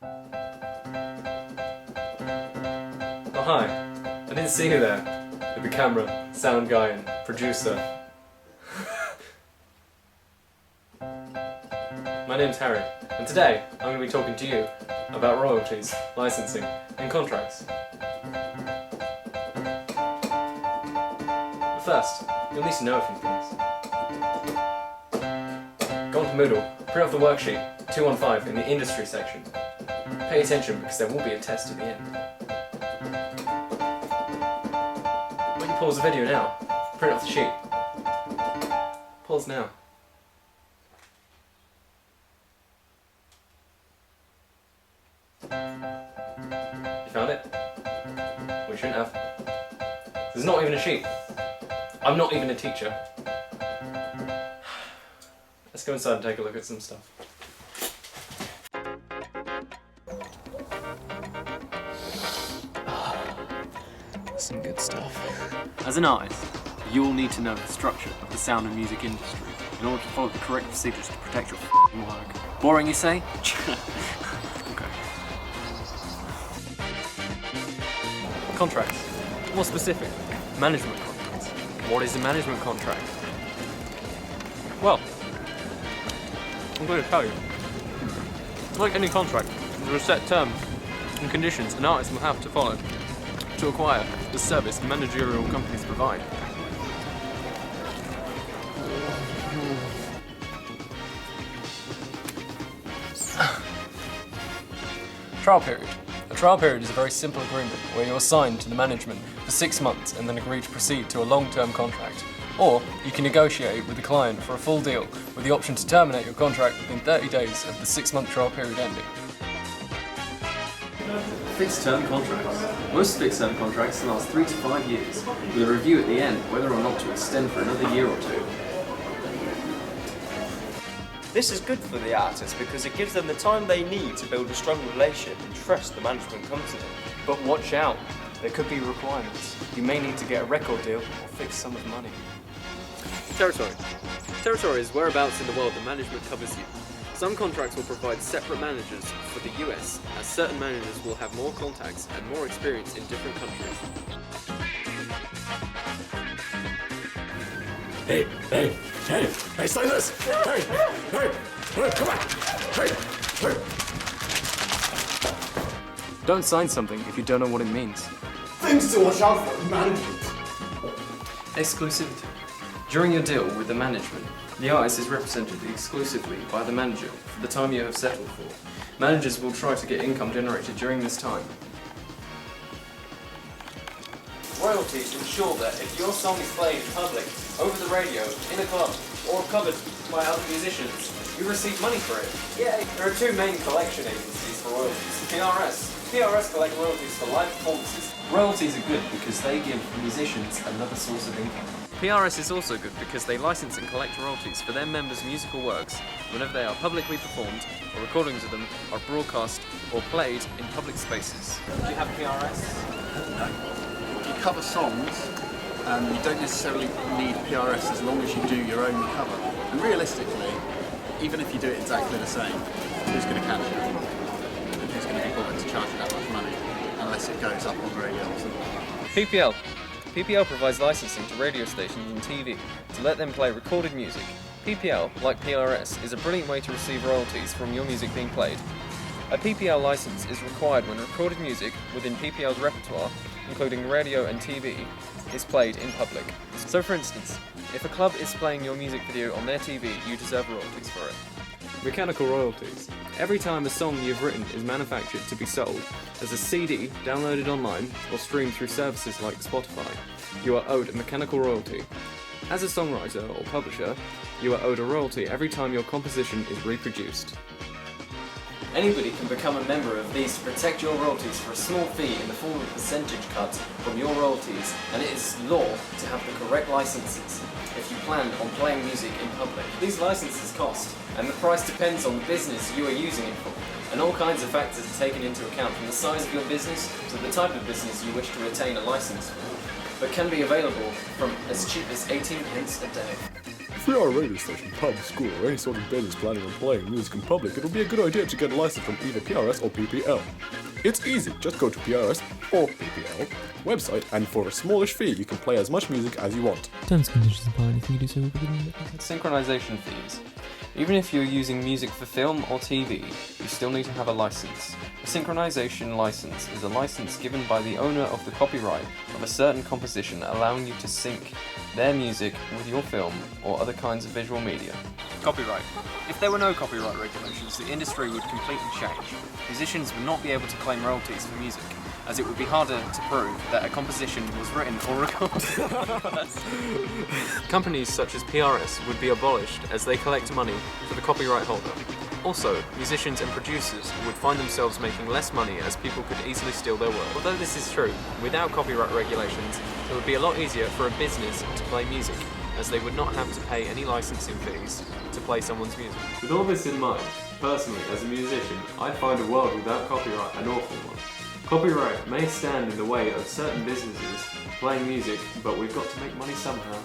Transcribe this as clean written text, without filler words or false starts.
Oh hi, I didn't see you there, with the camera, sound guy and producer. My name's Harry, and today I'm going to be talking to you about royalties, licensing and contracts. But first, you'll need to know a few things. Go on to Moodle, print off the worksheet 215 in the industry section. Pay attention because there will be a test at the end. When you pause the video now, print off the sheet. Pause now. You found it? We shouldn't have. There's not even a sheet. I'm not even a teacher. Let's go inside and take a look at some stuff. Some good stuff. As an artist, you will need to know the structure of the sound and music industry in order to follow the correct procedures to protect your f***ing work. Boring, you say? Okay. Contracts. More specific, management contracts. What is a management contract? Well, I'm going to tell you. Like any contract, there are set terms and conditions an artist will have to follow to acquire the service managerial companies provide. Trial period. A trial period is a very simple agreement where you're assigned to the management for 6 months and then agree to proceed to a long-term contract. Or you can negotiate with the client for a full deal with the option to terminate your contract within 30 days of the 6-month trial period ending. Fixed-term contracts. Most fixed-term contracts last 3 to 5 years, with a review at the end whether or not to extend for another year or two. This is good for the artists because it gives them the time they need to build a strong relationship and trust the management company. But watch out, there could be requirements. You may need to get a record deal or fix sum of money. Territory. Territory is whereabouts in the world the management covers you. Some contracts will provide separate managers for the US, as certain managers will have more contacts and more experience in different countries. Hey, sign this! Hey, come on! Hey! Don't sign something if you don't know what it means. Things to watch out for, management. Exclusivity. During your deal with the management, the artist is represented exclusively by the manager for the time you have settled for. Managers will try to get income generated during this time. Royalties ensure that if your song is played in public, over the radio, in a club, or covered by other musicians, you receive money for it. Yay! There are two main collection agencies for royalties. PRS collect royalties for live performances. Royalties are good because they give musicians another source of income. PRS is also good because they license and collect royalties for their members' musical works whenever they are publicly performed or recordings of them are broadcast or played in public spaces. Do you have PRS? No. If you cover songs, you don't necessarily need PRS as long as you do your own cover. And realistically, even if you do it exactly the same, who's going to catch it? And who's going to be bothered to charge you that much money? Unless it goes up on the radio or something. PPL. PPL provides licensing to radio stations and TV to let them play recorded music. PPL, like PRS, is a brilliant way to receive royalties from your music being played. A PPL license is required when recorded music within PPL's repertoire, including radio and TV, is played in public. So for instance, if a club is playing your music video on their TV, you deserve royalties for it. Mechanical royalties. Every time a song you've written is manufactured to be sold as a CD, downloaded online, or streamed through services like Spotify, you are owed a mechanical royalty. As a songwriter or publisher, you are owed a royalty every time your composition is reproduced. Anybody can become a member of these to protect your royalties for a small fee in the form of a percentage cut from your royalties, and it is law to have the correct licenses if you plan on playing music in public. These licenses cost, and the price depends on the business you are using it for, and all kinds of factors are taken into account from the size of your business to the type of business you wish to retain a license for, but can be available from as cheap as 18 pence a day. If you are a radio station, pub, school, or any sort of business planning on playing music in public, it would be a good idea to get a license from either PRS or PPL. It's easy, just go to PRS or PPL website, and for a smallish fee you can play as much music as you want. Terms and conditions apply, and if you do so, we'll begin in Synchronization fees. Even if you're using music for film or TV, you still need to have a license. A synchronization license is a license given by the owner of the copyright of a certain composition, allowing you to sync their music with your film or other kinds of visual media. Copyright. If there were no copyright regulations, the industry would completely change. Musicians would not be able to claim royalties for music, as it would be harder to prove that a composition was written or recorded. Companies such as PRS would be abolished as they collect money for the copyright holder. Also, musicians and producers would find themselves making less money as people could easily steal their work. Although this is true, without copyright regulations, it would be a lot easier for a business to play music, as they would not have to pay any licensing fees to play someone's music. With all this in mind, personally, as a musician, I find a world without copyright an awful one. Copyright may stand in the way of certain businesses playing music, but we've got to make money somehow.